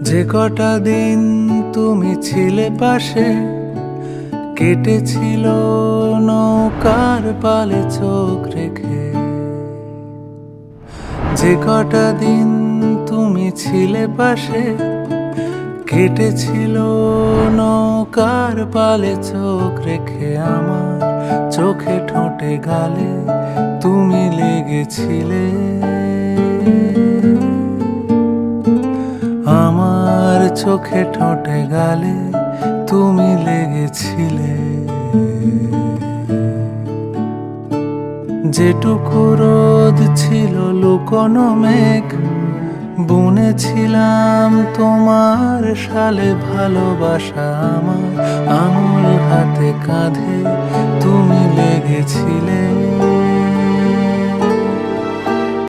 যে কটা দিন তুমি ছিলে পাশে, কেটেছিল নৌকার পালে চোখ রেখে। যে কটা দিন তুমি ছিলে পাশে, কেটেছিল নৌকার পালে চোখ রেখে। আমার চোখে ঠোঁটে গালে তুমি লেগেছিলে, আমার চোখে ঠোঁটে গালে তুমি লেগেছিলে। যেটুকু রোদ ছিল লুকোনো মেঘ, বুনেছিলাম তোমার সালে ভালোবাসা। আমার আঙুল হাতে কাঁধে তুমি লেগেছিলে।